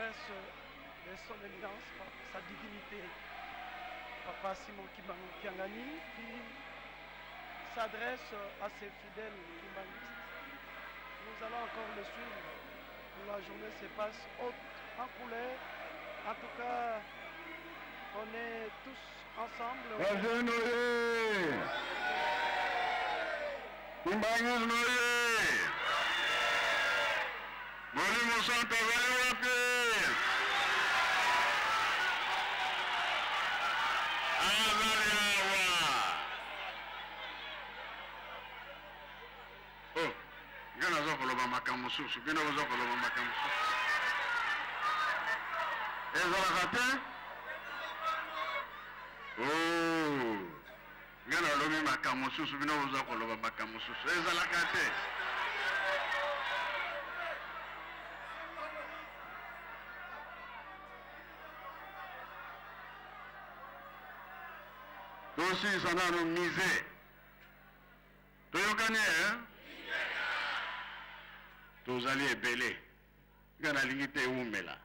s'adresse de son éminence, sa divinité, Papa Simon Kiangani, qui s'adresse à ses fidèles humanistes. Nous allons encore le suivre. La journée se passe haute en couleur. En tout cas, on est tous ensemble. Dosi sanano mise. Toyokane tozali ebele. Gana lingi te umela.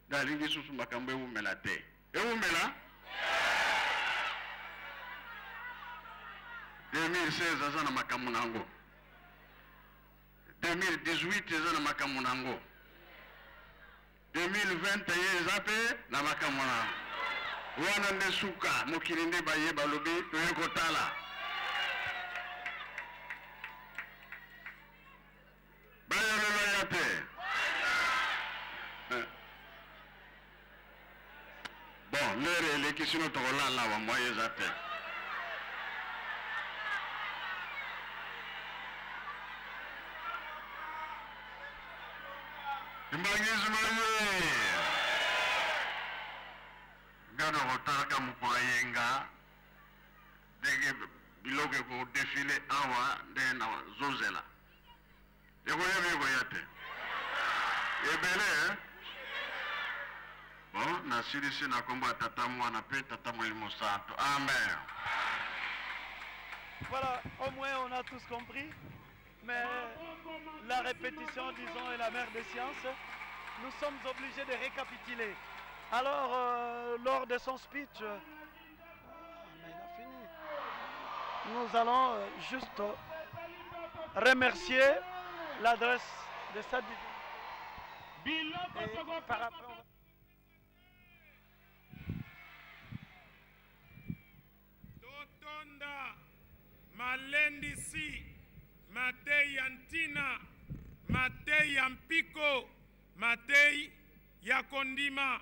Da lingi susu makambo umela te. Umela 2016 aza na makambo nango. 2018 eza na makambo nango. 2020 eza pe na makambo nango. Wana nde suka mokili nde baye balobi toye kotala. Bayolelo ya te. Bon, lere eleki sino tokolala wa mwa eza te. Mbangizuma ye. Gano hotaraka mukoyenga dege biloge ko défilé awa de na zozela. Yego yate. Ebele bon, na sirisi na komba tata mwana pe tata Mwalimu Santo. Amen. Voilà, au moins on a tous compris. Mais la répétition, disons, est la mère des sciences. Nous sommes obligés de récapituler. Alors, lors de son speech, mais il a fini. Nous allons juste remercier l'adresse de sa divinité. Et par après, on va... Totonda Malendisi Matei Antina Matei Ampiko Matei Yakondima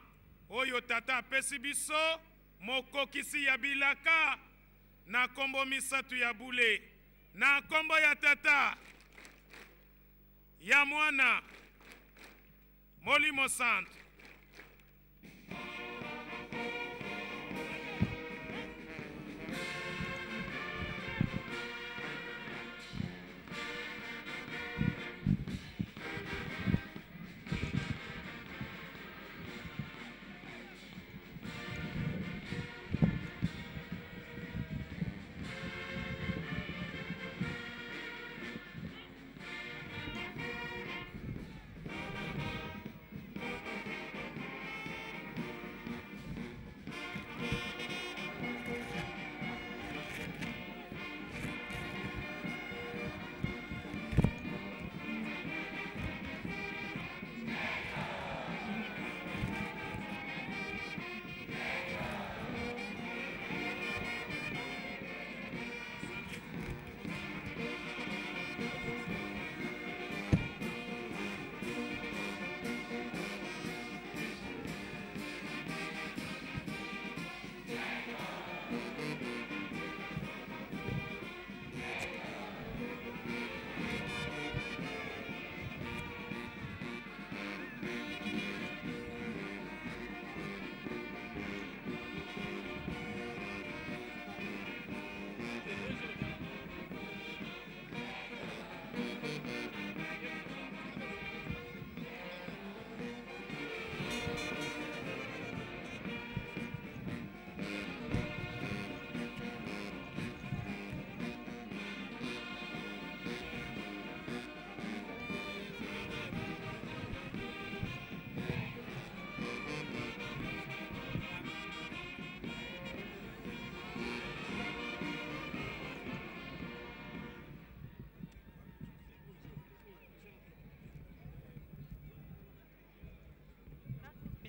Oyo tata apesi biso mokokisi ya bilaka na kombo misatu ya bule na kombo ya tata ya mwana Molimo Santo.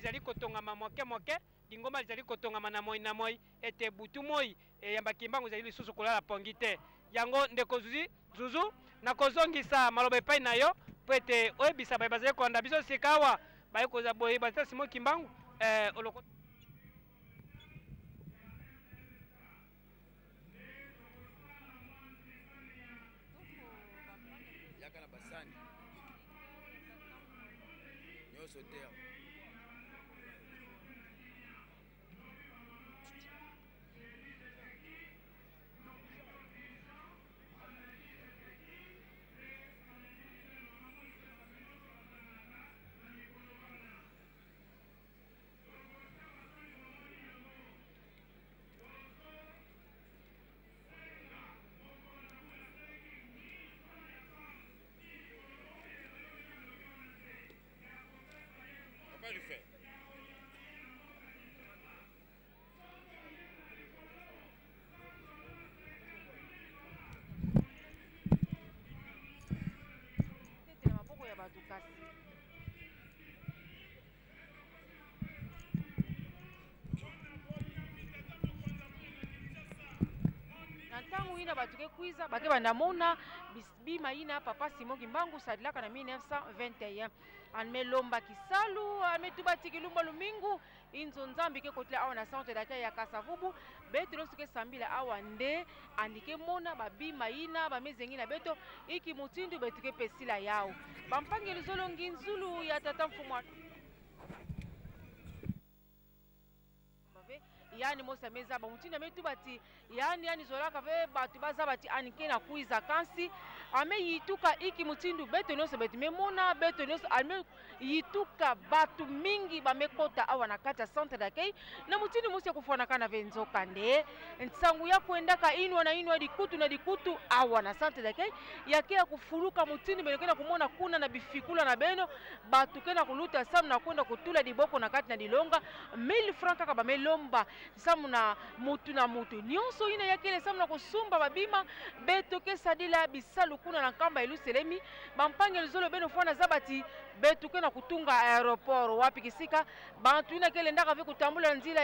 ezali kotongama moke moke lingomba ezali kotongama na moi ete butu moi eyambaki mbangu ezali lisusu kolala pongi te yango ndeko zuzu na kozongisa maloba epai na yo po ete oyebisa baye bazali kolanda biso sika awa baye koza boye bazali Simon Kimbangu oloko yaka na basani nyonso te le fait. Tete na maboko ya bato kasi. Na ntango ina bato ke kwiza bake bandamona bima ina papa Simon Kimbangu sadilaka na 1921 anme lomba kisalu ame tubati kilumba lumingu inzo nzambi ke kotela awa na centre d'accueil ya Kasavubu beto losuke sambila awa nde andike mona babima ina bamezengi na beto iki mutindu beto ke pesila yao bampangeli zolongi nzulu ya tata mfumwa yani mosa meza ba mutinda metu bati yani zolaka ve batu bazabati anike na kuiza kansi ame yituka iki mutindu beto noso betu memona beto noso ame yituka batu mingi bamekota awa na kata centre d'accueil na mutindu musi kufona kana venzoka nde ntsangu ya kuendaka inwa na inwa dikutu na dikutu awa na centre d'accueil yake ya kufuruka mutindu benekena kumona kuna na bifikula na beno batu kena kuluta samu na kwenda kutula diboko na kati na dilonga 1000 francs kaka bamelomba samu na mutu nyonso ina yakele samu na kusumba babima beto ke sadila bisalu kuna na kamba Yerusalemi bampange luzolo beno fona zabati betu kena kutunga aeroport wapi kisika bantu ina kele ndaka ve kutambula nzila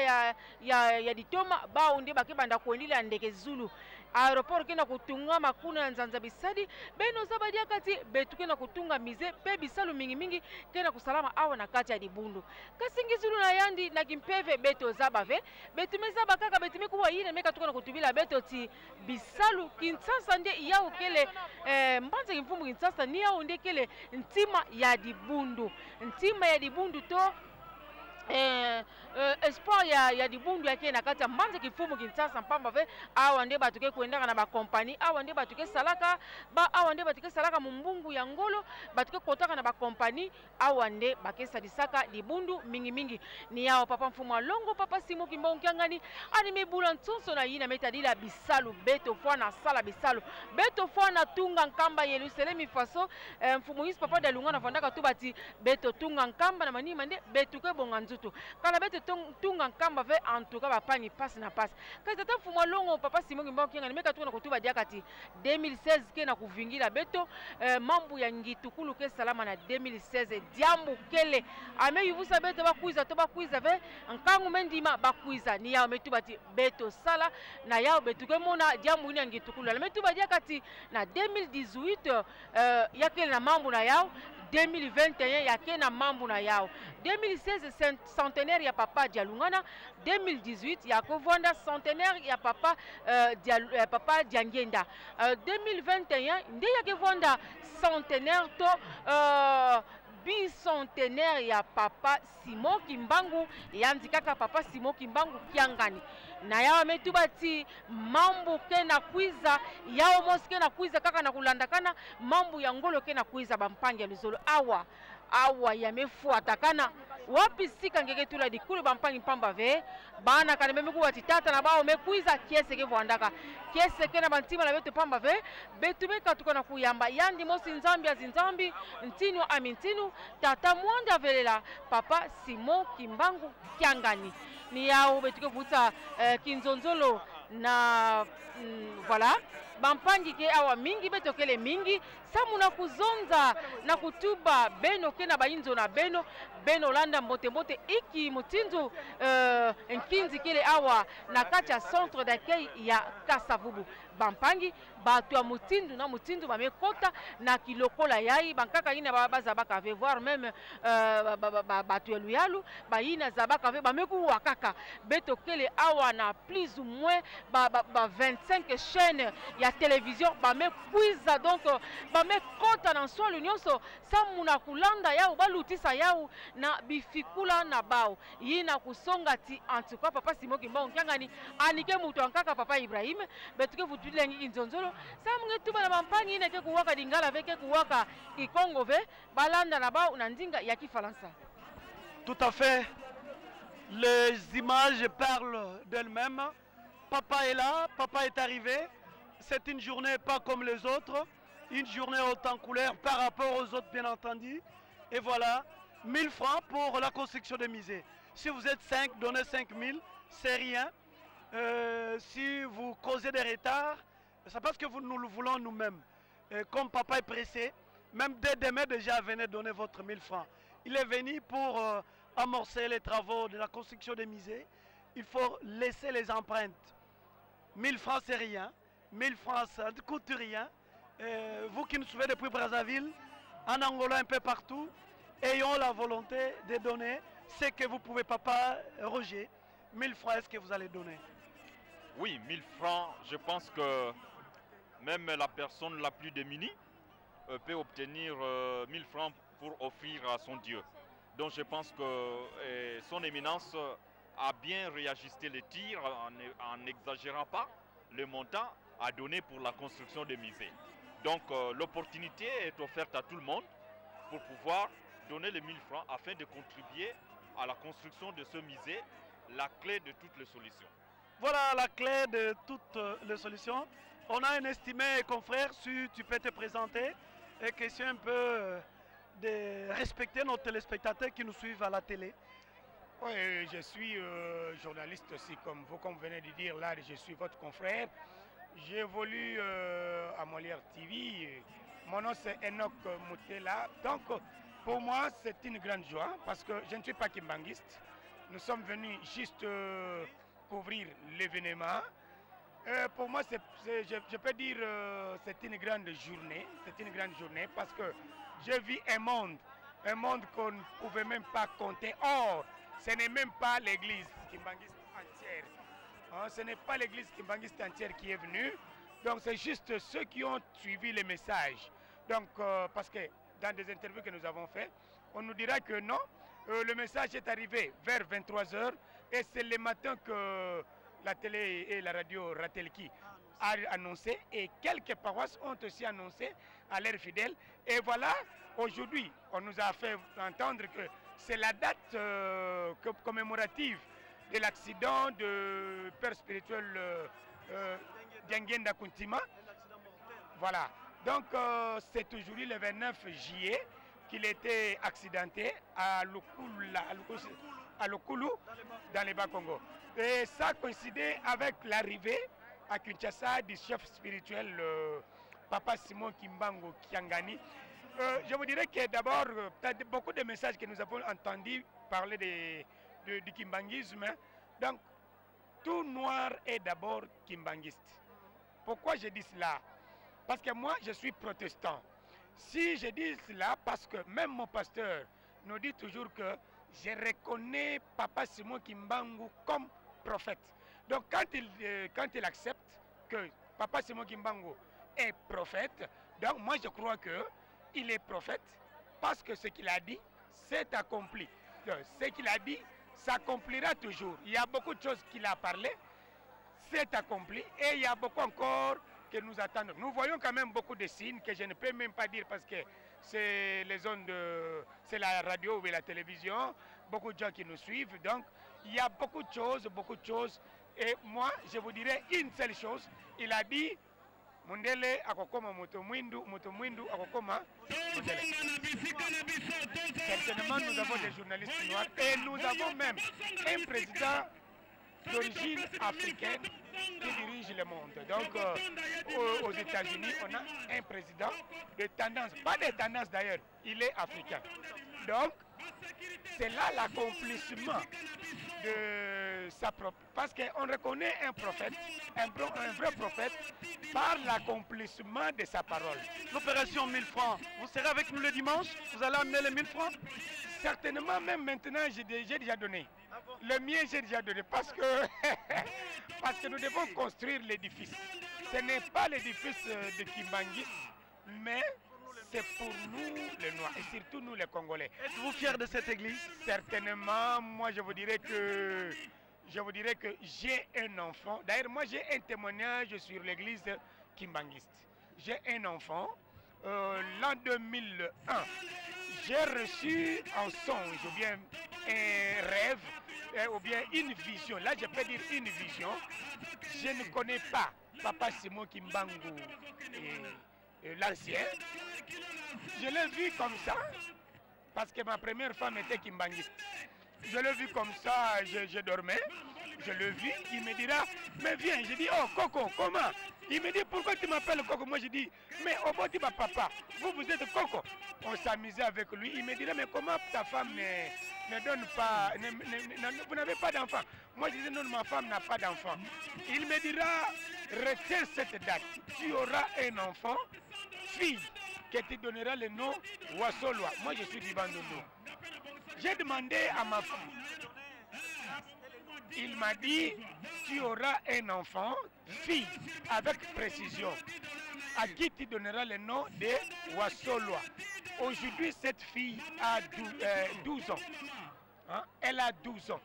ya ditoma ba undi bake banda kuendila ndeke zulu aeroport kena kutunga makuna nzanza bisadi beno zabadi akati betu kena kutunga mize pe bisalu mingi kena kusalama awa na kati ya dibundu kasingi zulu na yandi na kimpeve beto zabave betu mezaba kaka betu mekuwa yine meka tukana kutubila beto ti bisalu Kinshasa nde yao kele mbanza kimfumu Kinshasa ni yao nde kele ntima ya dibundu to espoir ya dibundu yake na kati ya mbanza kifumu Kinshasa mpamba ve awa nde batuke kuendaka na ba compagnie awa nde batuke salaka awa nde batuke salaka mumbungu ya ngolo batuke kotaka na ba compagnie awa nde bakesa disaka dibundu mingi ni yao papa mfumu alongo papa Simon Kimbangu kiangani ani mebula ntsonso na yina metadila bisalu beto fwa na sala bisalu beto fwa na tunga nkamba Yerusalemi faso mfumu hisi papa dalunga na fandaka tu bati beto tunga nkamba na manima nde betuke bonga nzutu kala beto tunga nkamba ve antuka bapani pasi na pasi kasi tata mfumu alongo papa Simon Kimbangu kiangani meka tukuna kutuba diakati 2016 ke na kuvingila beto mambu ya ngitukulu ke salama na 2016 diambu kele ame yuvusa beto bakwiza ve nkangu mendima bakwiza ni yao metu bati beto sala na yao betu ke mona diambu ina ngitukulu ala metu badia kati na 2018 yake na mambu na yao 2021 yake na mambu na yao 2016 centenaire ya papa Dialungana 2018 ya kovonda centenaire ya papa papa Diangenda 2021 nde yake vonda centenaire to bicentenaire ya papa Simon Kimbangu yanzi kaka papa Simon Kimbangu kiangani na yao metubati mambo ke na kwiza yao moske na kwiza kaka na kulandakana mambo ya ngolo ke na kwiza bampange luzolo awa yamefuata kana wapi sika ngeke tula dikulu bampangi pamba ve bana kana meme kuwa titata na bao mekwiza kiese ke voandaka kiese ke na bantima na beto pamba ve betu beka tukana kuyamba yandi mosi nzambi ntinu amintinu tata mwanda velela papa Simon Kimbangu kiangani ni yao betuke vuta kinzonzolo na voilà bampangi ke awa mingi betokele mingi samu na kuzonza na kutuba beno ke na bayinzo na beno beno landa mbote mbote iki mutindu nkinzi kile awa na kati ya centre d'accueil ya Kasavubu bampangi bato ya mutindu na mutindu bamekota na kilokola yai bankaka ina bazabaka ve voir même bato ya luyalu bayina zabaka ve bamekuwa kaka beto kele awa na plus ou moins 25 chaînes ya télévision bamekuiza donc bamekota na nsolo nyonso samuna kulanda yao balutisa yao na bifikula na bao yina kusonga ti en tout cas papa Simon Kimbangu Kyangani anike mutu ankaka papa Ibrahim betuke futulengi inzonzolo samunge tuba na mampangi ine ke kuwaka dingala veke kuwaka ikongo ve balanda na bao na ndinga ya kifaransa. Tout à fait. Les images parlent d'elles-mêmes. Papa est là, papa est arrivé. C'est une journée pas comme les autres. Une journée haute en couleur par rapport aux autres, bien entendu. Et voilà, 1000 francs pour la construction des musées. Si vous êtes 5, donnez 5000, c'est rien. Si vous causez des retards, c'est parce que nous le voulons nous-mêmes. Comme papa est pressé, même dès demain déjà, venez donner votre 1000 francs. Il est venu pour amorcer les travaux de la construction des musées. Il faut laisser les empreintes. 1000 francs, c'est rien. 1000 francs, ça ne coûte rien. Vous qui nous suivez depuis Brazzaville, en Angola, un peu partout, ayons la volonté de donner ce que vous pouvez, papa Roger. 1000 francs, est-ce que vous allez donner? Oui, 1000 francs, je pense que même la personne la plus démunie peut obtenir 1000 francs pour offrir à son Dieu. Donc je pense que son éminence a bien réajusté les tirs en n'exagérant pas le montant à donner pour la construction des musées. Donc l'opportunité est offerte à tout le monde pour pouvoir donner les 1000 francs afin de contribuer à la construction de ce musée, la clé de toutes les solutions. Voilà la clé de toutes les solutions. On a un estimé confrère, si tu peux te présenter et question un peu de respecter nos téléspectateurs qui nous suivent à la télé. Oui, je suis journaliste aussi, comme vous venez de dire là, je suis votre confrère. J'évolue à Molière TV. Mon nom c'est Enoch Moutela. Donc pour moi c'est une grande joie parce que je ne suis pas kimbanguiste. Nous sommes venus juste couvrir l'événement. Pour moi, je peux dire c'est une grande journée. C'est une grande journée parce que je vis un monde qu'on ne pouvait même pas compter. Or, ce n'est même pas l'église kimbanguiste entière. Hein, ce n'est pas l'église kimbanguiste entière qui est venue. Donc, c'est juste ceux qui ont suivi les messages. Donc, parce que dans des interviews que nous avons faites, on nous dira que non, le message est arrivé vers 23 h et c'est le matin que la télé et la radio Ratelki a annoncé et quelques paroisses ont aussi annoncé à leurs fidèles. Et voilà, aujourd'hui, on nous a fait entendre que c'est la date commémorative de l'accident de père spirituel Diangenda Kuntima. Voilà, donc c'est aujourd'hui le 29 juillet qu'il était accidenté à Lokulu, dans les Bas-Congo. Et ça coïncidait avec l'arrivée à Kinshasa du chef spirituel Papa Simon Kimbangu Kyangani. Je vous dirais que d'abord, beaucoup de messages que nous avons entendus parler du kimbanguisme. Donc, tout noir est d'abord kimbanguiste. Pourquoi je dis cela? Parce que moi, je suis protestant. Si je dis cela, parce que même mon pasteur nous dit toujours que je reconnais Papa Simon Kimbangu comme prophète. Donc quand il accepte que Papa Simon Kimbangu est prophète, donc moi je crois qu'il est prophète parce que ce qu'il a dit, c'est accompli. Donc, ce qu'il a dit s'accomplira toujours. Il y a beaucoup de choses qu'il a parlé, c'est accompli et il y a beaucoup encore que nous attendons. Nous voyons quand même beaucoup de signes que je ne peux même pas dire parce que c'est les ondes, c'est la radio ou la télévision, beaucoup de gens qui nous suivent. Donc, il y a beaucoup de choses. Et moi, je vous dirais une seule chose. Il a dit, Mundele akokoma motomwindu akokoma Mundele. Certainement, nous avons des journalistes noirs et nous avons même un président d'origine africaine qui dirige le monde. Donc, aux États-Unis, on a un président de tendance, pas de tendance d'ailleurs, il est africain. Donc, c'est là l'accomplissement de sa propre. Parce qu'on reconnaît un prophète, un vrai prophète, par l'accomplissement de sa parole. L'opération 1000 francs, vous serez avec nous le dimanche? Vous allez amener les 1000 francs? Certainement, même maintenant, j'ai déjà donné. Le mien, j'ai déjà donné parce que, parce que nous devons construire l'édifice. Ce n'est pas l'édifice de Kimbangis, mais c'est pour nous les Noirs et surtout nous les Congolais. Êtes-vous fiers de cette église? Certainement, moi je vous dirais que j'ai un enfant. D'ailleurs, moi j'ai un témoignage sur l'église kimbangiste. J'ai un enfant. L'an 2001, j'ai reçu un songe ou bien un rêve ou bien une vision. Là, je peux dire une vision. Je ne connais pas Papa Simon Kimbangu, l'ancien. Je l'ai vu comme ça, parce que ma première femme était kimbangiste. Je l'ai vu comme ça, je dormais, je l'ai vu, il me dira, mais viens, je dis, oh Coco, comment? Il me dit, pourquoi tu m'appelles Coco? Moi je dis, mais au bord de ma papa, vous êtes Coco. On s'amusait avec lui, il me dira, mais comment ta femme ne donne pas, vous n'avez pas d'enfant? Moi je dis, non, ma femme n'a pas d'enfant. Il me dira, retiens cette date, tu auras un enfant, fille, que tu donneras le nom Wassoloa. Moi je suis Dibandondo. J'ai demandé à ma femme, il m'a dit, tu auras un enfant, fille, avec précision, à qui tu donneras le nom de Wassoloa. Aujourd'hui, cette fille a 12 ans. Hein? Elle a 12 ans.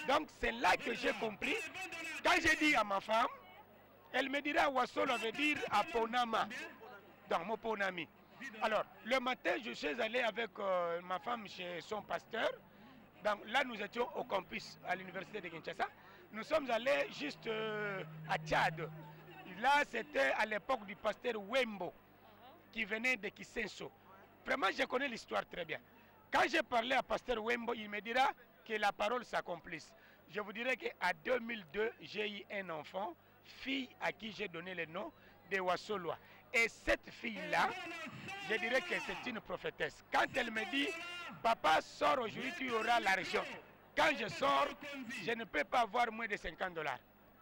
Donc, c'est là que j'ai compris. Quand j'ai dit à ma femme, elle me dira Wassoloa veut dire Aponama, dans mon Ponami. Alors, le matin, je suis allé avec ma femme chez son pasteur. Donc, là, nous étions au campus à l'université de Kinshasa. Nous sommes allés juste à Tchad. Là, c'était à l'époque du pasteur Wembo, qui venait de Kisenso. Vraiment, je connais l'histoire très bien. Quand j'ai parlé à pasteur Wembo, il me dira que la parole s'accomplisse. Je vous dirais qu'à 2002, j'ai eu un enfant, fille à qui j'ai donné le nom de Wassoloa. Et cette fille-là, je dirais que c'est une prophétesse. Quand elle me dit, papa, sors aujourd'hui, tu auras l'argent. Quand je sors, je ne peux pas avoir moins de $50.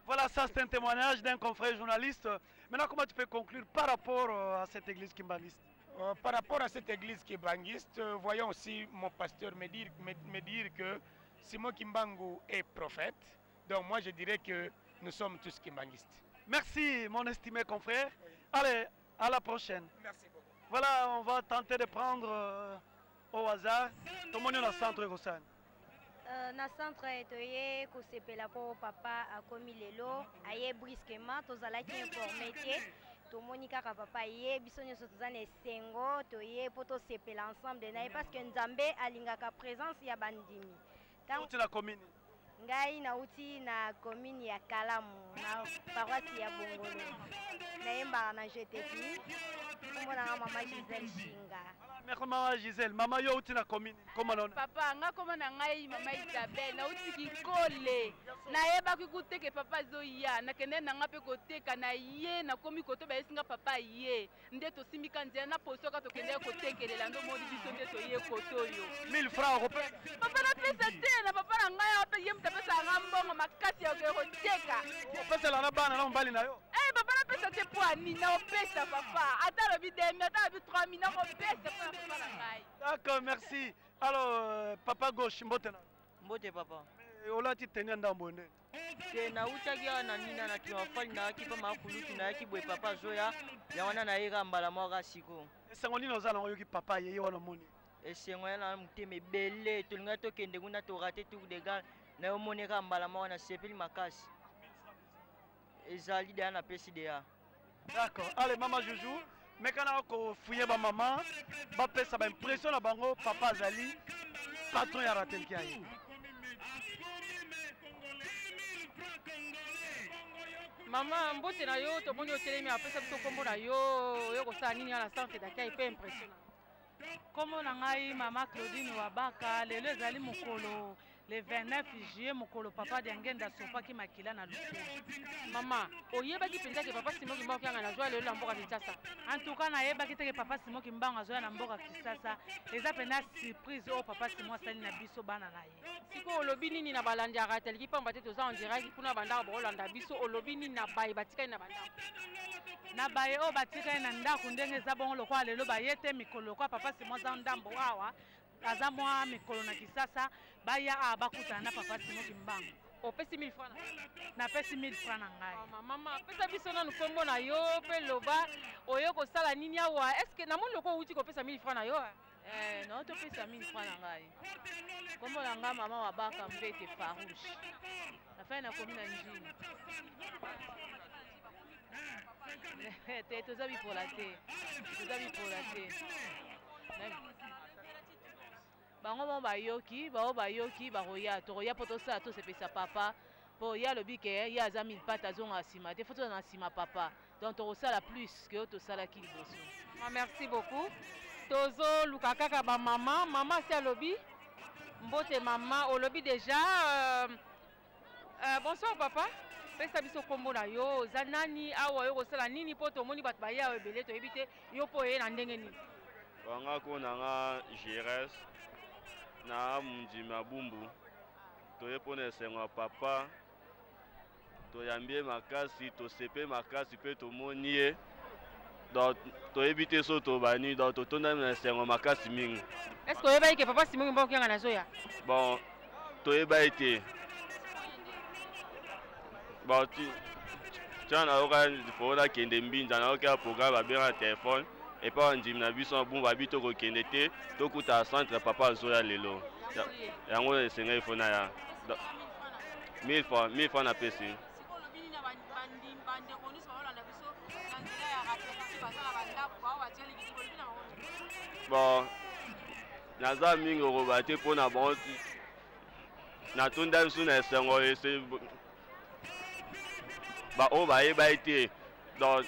Voilà, ça c'est un témoignage d'un confrère journaliste. Maintenant, comment tu peux conclure par rapport à cette église kimbangiste? Par rapport à cette église kimbangiste, voyons aussi mon pasteur me dire que Simon Kimbangu est prophète. Donc moi, je dirais que nous sommes tous kimbangistes. Merci, mon estimé confrère. Allez, à la prochaine. Merci beaucoup. Voilà, on va tenter de prendre au hasard. Tout le monde est dans le centre Rosan. Na centre etoye kosepela po papa akomi lelo aye brusquement tozalaki informé te tomoni kaka papa ye biso nyonso toza na esengo toye po tosepela ensemble de naye parce que nzambe alingaka présence ya bandimi. La commune. Ngai nauti na commune ya Kalamu na paroisse ya Bongolo nayembaka na jetepi komonanga mama Gisèle Shinga. Merci maman Gisèle. Maman yo uti na commune. Comment on? Papa nga koma na ngai mama Isabelle na uti kikole nayebaki kuteke papa zoya nakende na nga pe koteka na ye nakomi koto bayesinga papa ye nde tosimika nzela na poso ka tokende kotekelela ndo modi biso nde toye koto yo 1000 francs européens. papa napesa te na papa na ngai ape ye mutapesa nga mbongo makasi ya koteka opesela na bana na mobali na yo. papa napesa te po anini naopesa papa ata lobi 2000 ata lobi 3000 nakopesa po na papa na ngai. D'accord, merci. Alors, papa gauche, mbotena. Mbote papa. Olati tenia ndambo nde. Te na utaki na nina na triomphal na ki pa makulutu na ki boy papa zoya ya wana na ira mbala mwaka siko. Esengo nini ozala oyoki papa ye wana moni. Esengo ya muteme bele tolinga to kende kuna to rater tour de gare na yo moneka mbala mwa na sepeli makasi. Ezali de na PCDA. D'accord. Allez maman Joujou. Mais quand on a fouillé ma maman, ça m'a impressionné à bango, papa Zali, patron ya ratel qui a eu. Maman, mbote na yo, to moni otelemi apesa biso kombo na yo, yo kosala nini na centre d'accueil pe impressionnant. Kombo na ngai mama Claudine Wabaka, lelo ezali mokolo le 29 juillet mokolo papa de ngenda sopa ki makila na luku. Mama, oyebaki penza ke papa Simon Kimbangu kyanga na joie lelo na mboka Kinshasa. En tout cas nayebaki te ke papa Simon Kimbangu azoya na mboka Kinshasa. Eza pena surprise o papa Simon asali na biso bana na ye. Siko olobi nini na balandi akateli ki pamba te toza en direct kuna bandaka bokolanda biso olobi nini na bayi batikali na bandaka. Na baye o batikali na ndako ndenge eza bongo lokola lelo baye te mikolo kwa papa Simon za ndambo awa. Aza mwa mikolo na Kisasa baya abakutana na papa Simon Kimbangu. Opesi 1000 francs na pesi 1000 francs na ngai. Mama pesa biso na nkombo na yo pe loba oyo ko sala nini awa. Est-ce que na moni loko uti ko pesa 1000 francs na yo? Non to pesa 1000 francs na ngai. Kombo na nga mama wa baka mbete farouche. Na fa na komi na njini. Te toza bipola te. Toza bipola te. Bango mo bayoki baroya toya poto sa to sepesa papa po ya lobi ke ya za 1000 pata zonga sima te foto na sima papa donc to sala plus que to sala ki liboso. Merci beaucoup. Tozo luka kaka ba mama si alobi mbote mama olobi déjà bonsoir papa. Pesa biso kombo na yo za nani awa yo kosala nini po to moni bato baya ebele to ebite yo po ye na ndenge nini. Wanga ko nanga Gires na mjima bumbu toye pona sengo papa toyambie makasi tosepe makasi pe tomonie donc toyebite so tobani donc totonda na sengo makasi mingi. Est-ce que oyeba ke papa Simon Kimbangu kyanga na zoya? Bon toyeba ete bon tiana oka pona kende mbinza na oka programme babenga téléphone et pas on dit na biso bon babi to ko kende te to kuta centre papa zoya lelo yango esenga ifona ya 1000 francs na pesi. Bon naza mingi roba te pona bon na tunda biso na esengo ese ba o ba yeba ete dans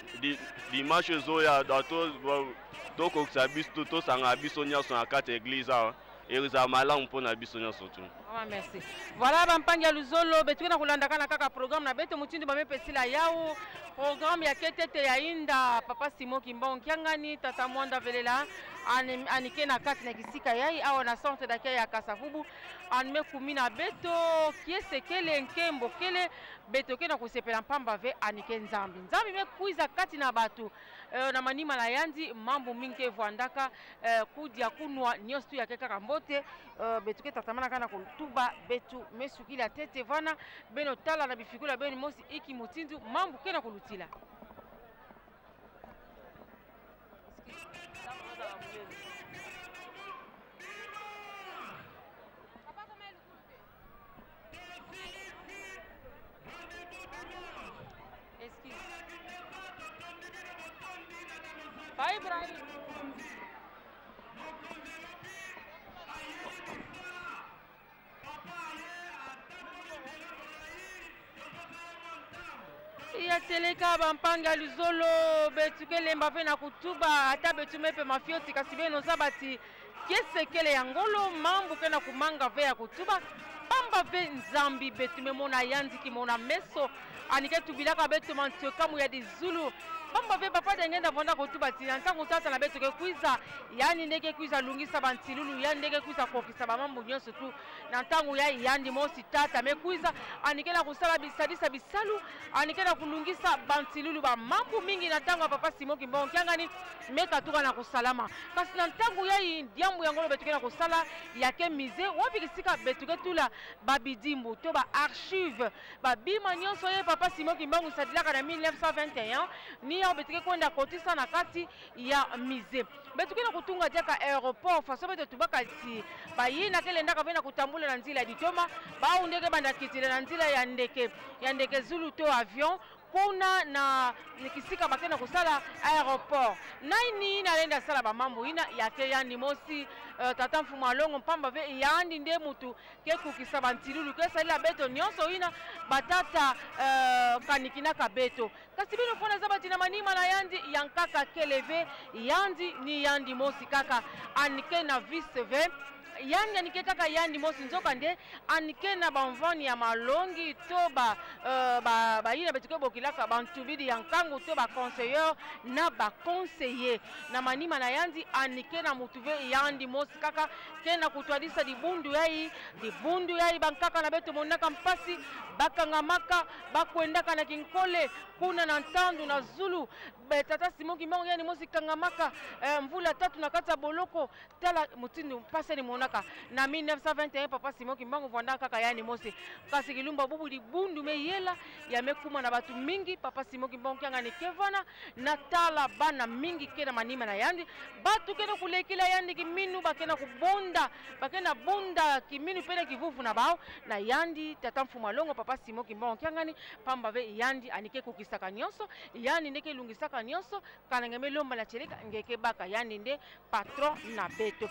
dimanche zoya dans to kokisa biso to sanga biso nyonso na kati église awa eza malamu mpona biso nyonso tu. Merci. Voilà bampangi ya luzolo betuki na kulandaka na kaka programme na beto mutindu bamepesila yao programme ya ketete ya inda papa Simon Kimbangu kyangani tata mwanda velela anike na kati na kisika yai awa na centre d'accueil ya Kasavubu anme kumi na beto kiesekele nkembo kele beto ke na kusepela mpamba ve anike nzambi me kuiza kati na batu na manima na yandi mambo mingi evwandaka kudia kunwa nyonso ya keka mbote betu ke tatamana kana kutuba betu mesukila tete vana beno tala na bifikula beno mosi iki mutindu mambo ke na kulutila. Bye, Brian. Ya teleka bampanga luzolo betukele mbape na kutuba ata betume pe mafioti kasi beno sabati kiesekele ya ngolo mambu ke na kumanga ve ya kutuba pamba ve nzambi betume mona yanziki mona meso anike tubilaka betu mantiokamu ya dizulu pamba ve papa dengenda vonda kutuba tina ntango tata na betu ke kuiza yani ndeke kuiza lungisa bantilulu yani ndeke kuiza kokisa bamambu nyonso tu na ntango ya yandi mosi tata me kuiza anike na kusala bisadisa bisalu anike na kulungisa bantilulu bamambu mingi na ntango ya papa Simon Kimbangu kyangani meka tuka na kusalama kasi na ntango ya ndiambu ya ngolo betu ke na kusala yake mize wapi kisika betu ke tula babidimbu to ba archive babima nyonso ye papa Simon Kimbangu sadilaka na 1921 ni ya betuke kwenda kotisa na kati ya mize betuke na kutunga jaka aéroport faso betu tubaka ti bayina kele ndaka vena kutambula na nzila ya ditoma ba undeke banda kitile na nzila ya ndeke zulu to avion kuna na nikisika bakena kusala aéroport naini nalenda sala bamambo ina yake yani mosi tata mfumu alongo mpamba ve yandi nde mutu ke kukisa bantilulu ke salila beto nyonso ina batata kanikina ka beto kasi bino fona zabati na manima na yandi yankaka keleve yandi ni yandi mosi kaka anike na vice ve yandi anike kaka yandi mosi nzoka nde anike na bamvani ya malongi to bayina betike bokilaka bantubidi ya nkangu to baconseilleur na baconseiller na manima na yandi anike na mutuve yandi mosi kaka ke na kutwadisa dibundu yai bankaka na beto monaka mpasi bakangamaka bakwendaka na kinkole kuna na ntandu na zulu tata Simon Kimbangu yani mosi kangamaka mvula tatu na kata boloko tala mutindu mpase ni monaka na 1921 papa Simon Kimbangu vanda kaka yani mosi kasi kilumba bubu dibundu meyela ya mekuma na batu mingi papa Simon Kimbangu kyanga ni kevana na tala bana mingi kena manima na yandi batu kena kulekila yandi kiminu bakena kubonda bakena bonda kiminu pele kivuvu na bao na yandi tata mfuma longo papa Simon Kimbangu kyanga ni pamba ve yandi anike kukisaka nyonso yandi ndeke lungisaka nyonso kanangeme lomba la cheleka ngeke baka yandi nde patron na beto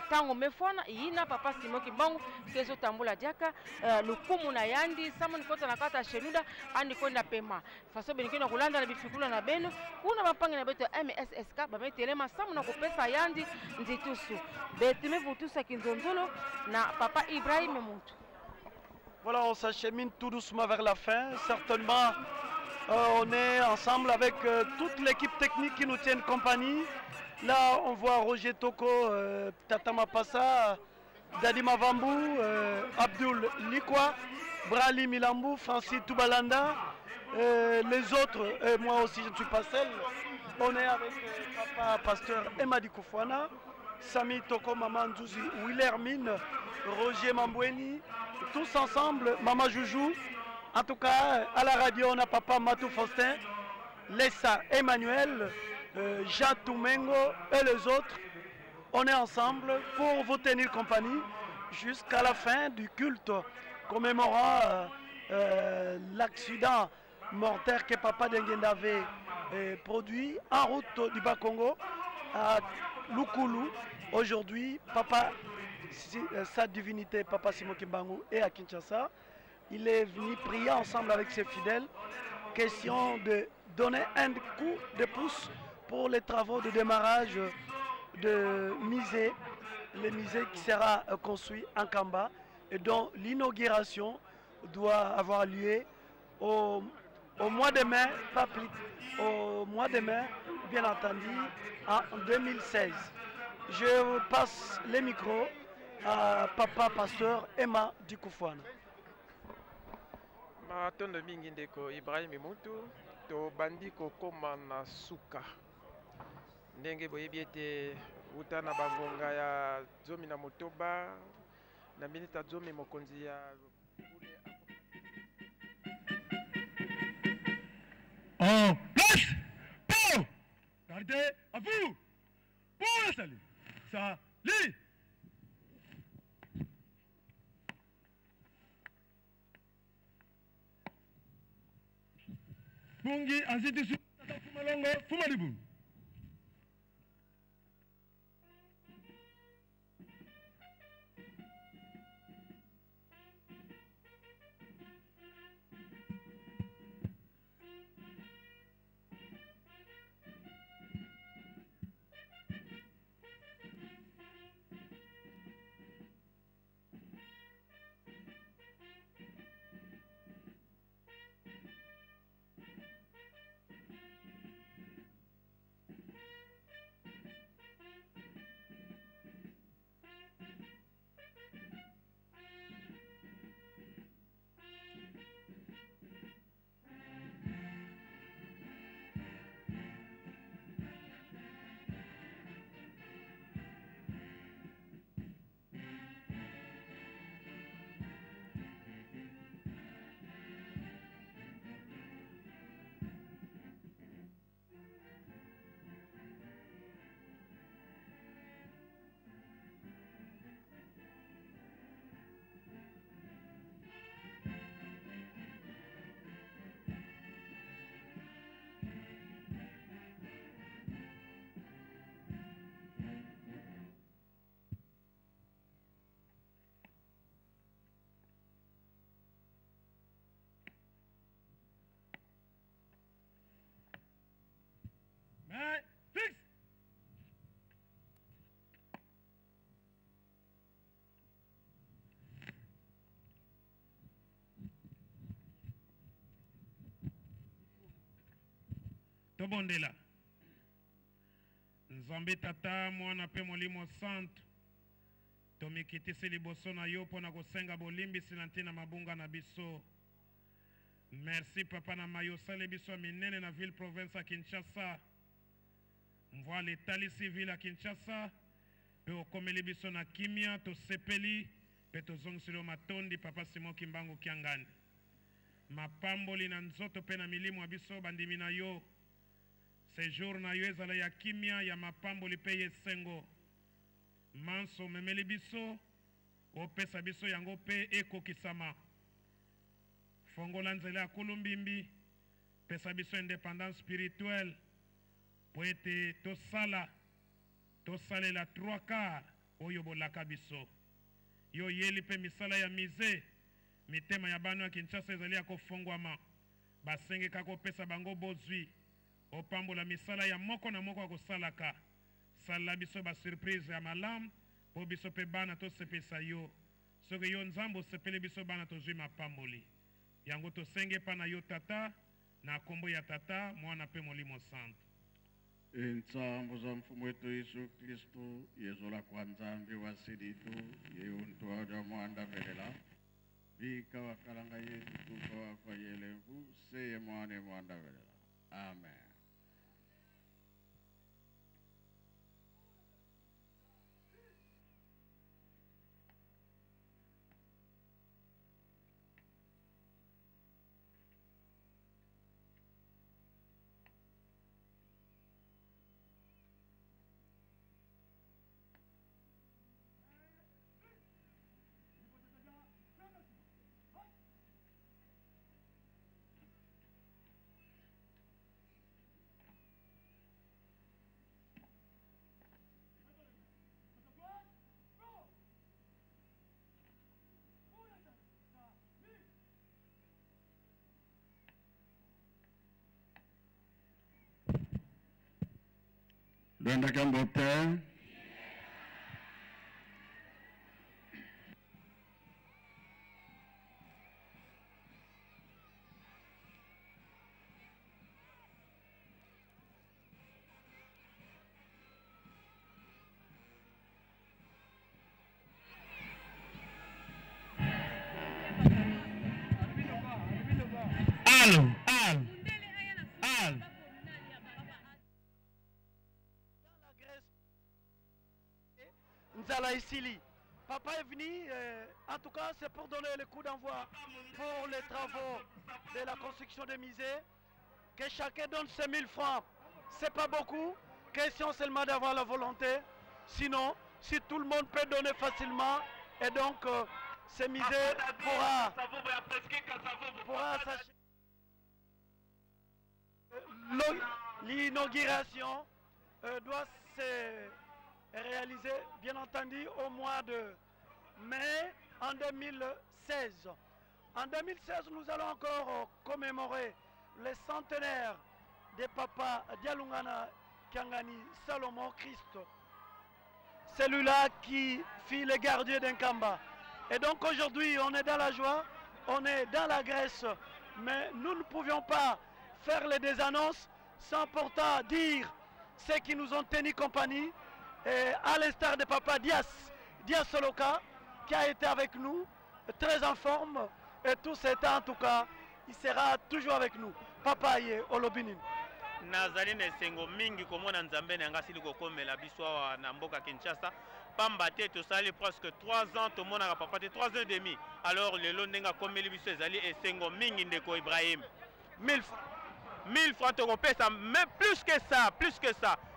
tango mefona yina papa Simon Kimbangu kezo tambula diaka lukumu na yandi samoni kota na kata shenuda andi kwenda pema faso benikena kulanda na bifikula na beno kuna mapange na beto MSSK bametelema samu na kupesa yandi nzitusu betime vutusa kinzonzolo na papa Ibrahim Muntu. Voilà, on s'achemine tout doucement vers la fin. Certainement, on est ensemble avec toute l'équipe technique qui nous tient compagnie. Là, on voit Roger Toko, Tata Mapassa, Dadi Mavambou, Abdul Likwa, Brali Milambou, Francis Toubalanda, les autres, moi aussi je ne suis pas seul. On est avec Papa Pasteur Emadi Koufouana, Sami Toko, Maman Ndouzi, Willermine, Roger Mamboueni, tous ensemble, Maman Joujou. En tout cas, à la radio, on a Papa Matou Faustin, Lessa Emmanuel, Jacques Toumengo et les autres. On est ensemble pour vous tenir compagnie jusqu'à la fin du culte commémorant l'accident mortel que Papa Denguenda avait produit en route du Bas-Congo à Lukulu. Aujourd'hui, Papa, sa divinité, Papa Simon Kimbangu, est à Kinshasa. Il est venu prier ensemble avec ses fidèles. Question de donner un coup de pouce pour les travaux de démarrage de musée, le musée qui sera construit en Kamba et dont l'inauguration doit avoir lieu au mois de mai, pas plus, au mois de mai, bien entendu, en 2016. Je passe le micro à Papa Pasteur Emma Dikoufouana. Matondo mingi ndeko Ibrahim Muntu to bandi kokoma na suka ndenge boyebi ete uta na bangonga ya zomi na motoba na minita zomi mokonzi ya en place pour garder à vous pour le salut. Salut. Bungi azidi su tata fumalongo fumalibu. tobondela nzambe tata mwana pe molimo santo tomikitisi liboso na yo mpona kosenga bolimbisi na ntina mabunga na biso. Merci papa na mayo sale biso minene na ville province à Kinshasa. Mvoa letalisi ville à Kinshasa pe okomeli biso na kimia tosepeli pe tozongisilo matondi papa Simon Kimbangu Kiangani. Mapamboli na nzoto pe na milimo biso bandimi na yo. Séjour na yo ezala ya kimia ya mapamboli pe yesengo. Manso memeli biso opesa biso yango pe ekokisama. Fongola nzela ya kulumbimbi pesa biso indépendance spirituelle po ete tosalela 3 quarts oyo bolaka biso. Yo yeli pe misala ya mize mitema ya bano ya Kinshasa ezali ya kofongwama basengeka kopesa bango bozwi opambola misala ya moko na moko akosalaka sala biso ba surprise ya malamu po biso pe bana tosepesa yo soki yo nzambo osepeli biso bana tozwi mapamboli yango tosenge pa na yo tata na kombo ya tata mwana pe molimo santo. Nzambo za mfumu wetu Yesu Kristo yezola kwa nzambe wa siditu yeuntu wa mwanda velela vika wakalanga yesu tuka kwa yelengu seye mwane mwanda velela. Amen. Luenda Kambote. Nzala Isili. Papa est venu, en tout cas c'est pour donner le coup d'envoi pour les travaux de la construction des musées. Que chacun donne ses 1000 francs. C'est pas beaucoup, question seulement d'avoir la volonté. Sinon, si tout le monde peut donner facilement, et donc ces musées pourra s'acheter. L'inauguration doit se réalisé bien entendu au mois de mai en 2016. En 2016, nous allons encore commémorer le centenaire de Papa Dialungana Kiangani Salomon Christ, celui-là qui fit le gardien d'Nkamba. Et donc aujourd'hui, on est dans la joie, on est dans la Grèce, mais nous ne pouvions pas faire les annonces sans pourtant dire ceux qui nous ont tenu compagnie. Et à l'instar de Papa Dias Soloka, qui a été avec nous, très en forme, et tout ce temps en tout cas, il sera toujours avec nous. Papa Ye Olobinin. Nazali ne sengo mingi komona nzambe na ngasi liko komela biswa na mboka Kinshasa. Pamba te tosali presque 3 ans to mona papa te 3 ans et demi. Alors le londenga komeli biso ezali e sengo mingi ndeko Ibrahim. 1000 francs. 1000 francs to kopesa, mais plus que ça.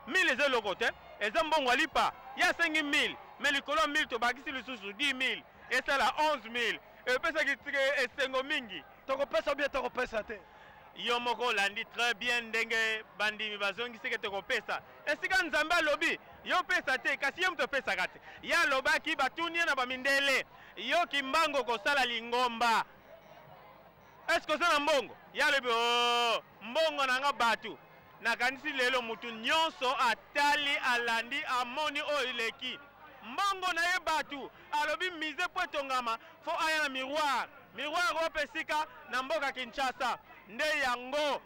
1000 les lokote. Et Zambon Walipa, il y a 5 000, mais le colon 1000 to bakisi le sous 10 000, et ça là 11 000, et pesa qui est 5 mingi. Toko pesa bien toko pesa te. Yomoko landi très bien dengue bandi mibazongi seke toko pesa. Et si quand Zamba lobby, yo pesa te, kasi yom to pesa kate. Ya loba ki batunia na bamindele, yo kimbango ko sala lingomba. Est-ce que ça mbongo? Ya lobi oh, mbongo na nga batu. Nakanisi lelo mutu nyonso atali alandi amoni oileki mbongo na ye batu alobi mise po tongama fo aya na miroir opesika na mboka Kinshasa nde yango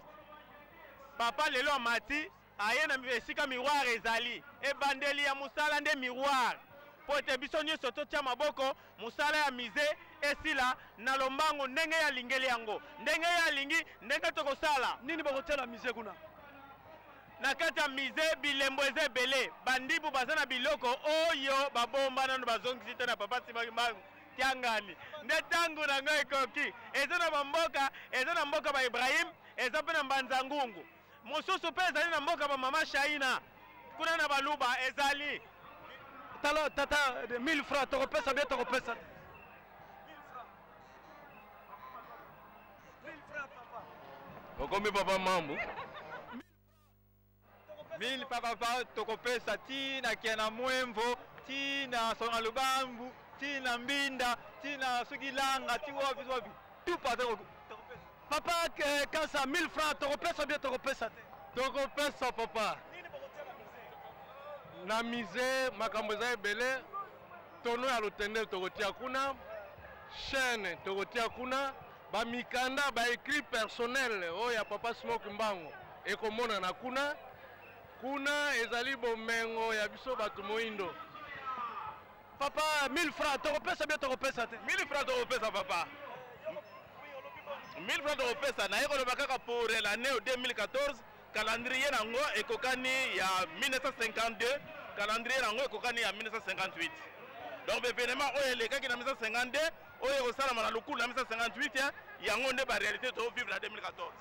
papa lelo amati aye na esika miroir ezali ebandeli ya mosala nde miroir po ete biso nyonso totia maboko mosala ya mize esila na lombango ndenge yalingeli yango ndenge yalingi ndenge tokosala nini bakotiala mize kuna na kati ya mize bilembo eza ebele bandibu baza na biloko oyo babomba nano bazongisi te na papa Simbangu tiangani nde ntango na ngo ekoki eza na bamboka eza na mboka ba Ibrahim eza mpe na mbanza ngungu mosusu mpe ezali na mboka ba mama Shaina kuna na baluba ezali tala tata 1000 francs tokopesa bie tokopesa okomi papa Mambu 1000 papa tokopesa tina kena mwemvo tina songa lubambu tina mbinda tina sugilanga ti wapi tout pas papa kasa 1000 francs tokopesa bie tokopesa te tokopesa papa na mize makambo eza ebele tono ya lutendele tokotia kuna chaîne tokotia kuna bamikanda baécrit personnel oyo ya papa Simoki Mbango ekomonana kuna kuna ezali bomengo ya biso bato moindo papa 1000 francs tokopesa bie tokopesa te 1000 francs tokopesa papa 1000 francs tokopesa naye koloba kaka pour l'année 2014 calendrier nango ekokani ya 1952 calendrier nango ekokani ya 1958 donc événement oyo elekaki na 1952 oyo ekosalama na lukulu na 1958 yango nde baréalité tovivre na 2014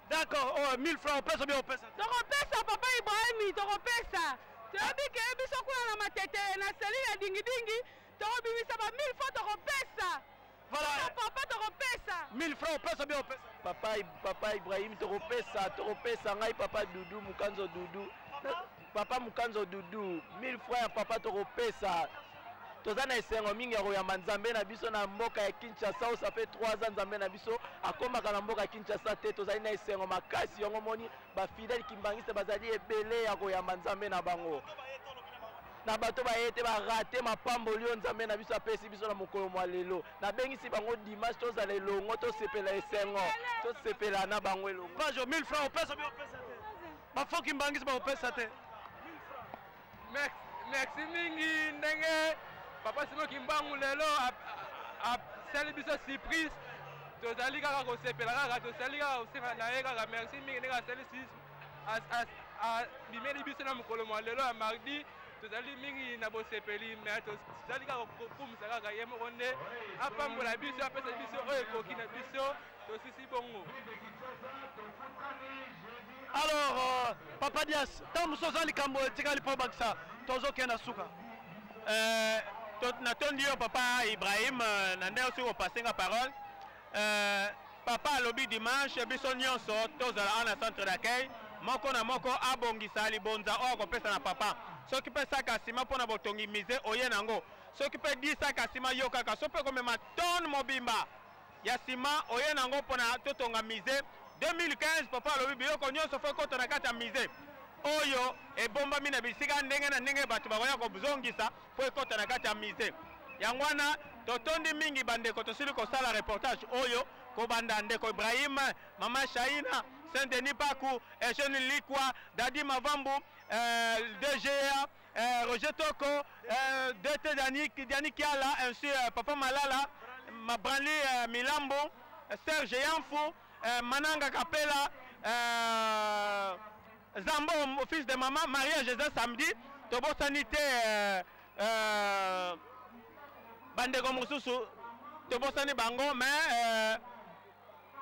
d'accord 1000 francs opesa bien opesa tokopesa papa Ibrahim tokopesa toyebi ke biso kuna na matete na seli ya dingidingi tokobimisa ba 1000 francs tokopesa voilà papa tokopesa 1000 francs opesa bien opesa papa Ibrahim tokopesa ngai papa Dudu Mukanzo Dudu papa Mukanzo Dudu 1000 francs ya papa tokopesa toza na esengo mingi ya koyamba nzambe na biso na mboka ya Kinshasa oyo ça fait 3 ans nzambe na biso akomaka na mboka ya Kinshasa te tozali na esengo makasi yango moni bafidele kimbangiste bazali ebele ya koyamba nzambe na bango na bato baye te barate mapamboli oyo nzambe na biso apesi biso na mokolo mwa lelo nabengisi bango dimanche tozala elongo tosepela esengo tosepela na bango elongo pajo 1000 francs opesa bien opesa te bafoki mbangisi baopesa te merci mingi ndenge papa Simoki Mbangu lelo asali biso surprise tozali kaka kosepela kaka tozali kaka kosenga na ye kaka merci mingi ndenge asali bimeli biso na mokolo mwa lelo ya mardi tozali mingi na bosepeli me tozali kaka kokumisa kaka ye moko nde apambola biso apesa biso oyo ekoki na biso tosisi bongo alors papa Dias ntango mosusu oza likambo etikali mpo bakisa tozokenda suka natondi yo papa Ibrahim na nde osi kopasenga parole papa alobi dimanche biso nyonso tozala ana centre d'accueil moko na moko abongisa libonza oyo akopesa na papa soki mpe saka nsima mpona botongi mize oye nango soki mpe 10 saka nsima yo kaka so mpe komema tone mobimba ya nsima oye nango mpona totonga mize 2015 papa alobi biloko nyonso fo ekota na kati ya mize oyo ebombami na bisika ndenge na ndenge bato bakoya kozongisa mpo ekota na kati ya mize yango wana totondi mingi bandeko tosili kosala reportage oyo kobanda ndeko Ibrahim mama Shaina Saint-Denis Paku Eugène Likwa Dadi Mavambu DGA Roger Toko DT Dani Kiala ainsi papa Malala Mabranli Milambo Serge Yanfou Mananga Kapela Zambo fils de maman Maria Jésus samedi tobosani te bandeko mosusu tobosani bango mais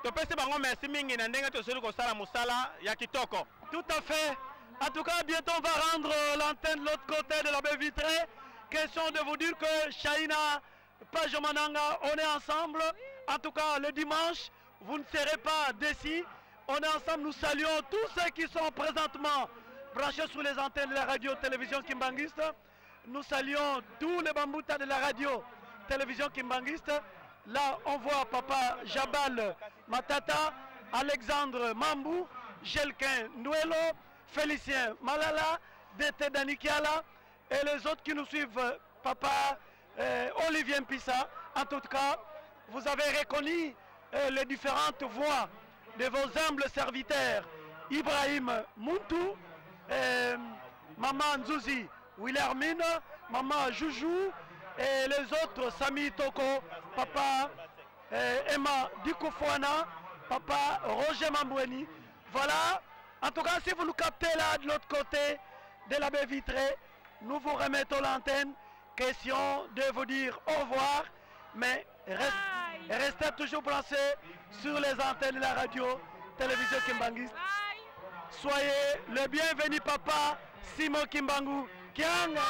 topesi bango merci mingi na ndenge tosili kosala mosala ya kitoko. Tout à fait. En tout cas, bientôt on va rendre l'antenne de l'autre côté de la baie vitrée. Question de vous dire que Shaina, Pajo Mananga, on est ensemble. En tout cas, le dimanche, vous ne serez pas d'ici. On est ensemble, nous saluons tous ceux qui sont présentement branchés sur les antennes de la radio-télévision Kimbanguiste. Nous saluons tous les bamboutas de la radio-télévision Kimbanguiste. Là, on voit Papa Jabal Matata, Alexandre Mambou, Jelkin Nouelo, Félicien Malala, DT Danikiala et les autres qui nous suivent, Papa Olivier Mpissa. En tout cas, vous avez reconnu les différentes voix de vos humbles serviteurs Ibrahim Muntu, Maman Nzouzi Wilhelmine, Maman Joujou et les autres, Sami Toko, Papa Emma Dikoufouana, Papa Roger Mamboueni. Voilà, en tout cas, si vous nous captez là de l'autre côté de la baie vitrée, nous vous remettons l'antenne. Question de vous dire au revoir, mais restez toujours branchés sur les antennes de la radio, télévision Kimbangu. Soyez le bienvenu, papa Simon Kimbangu. Kianga.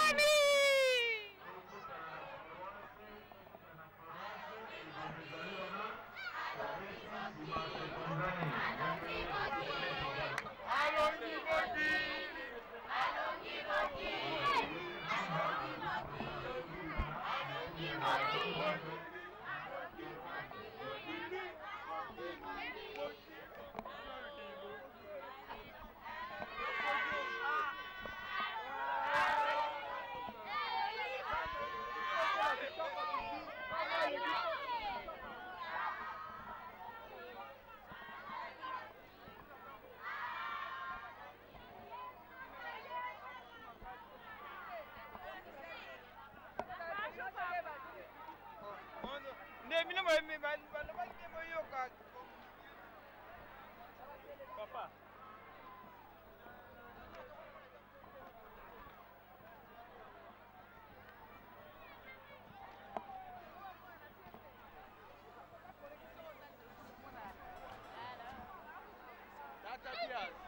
Papa.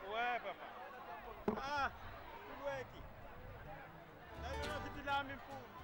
Ouais, papa. Ah, tu vois qui? Là, il y a un petit lame pour.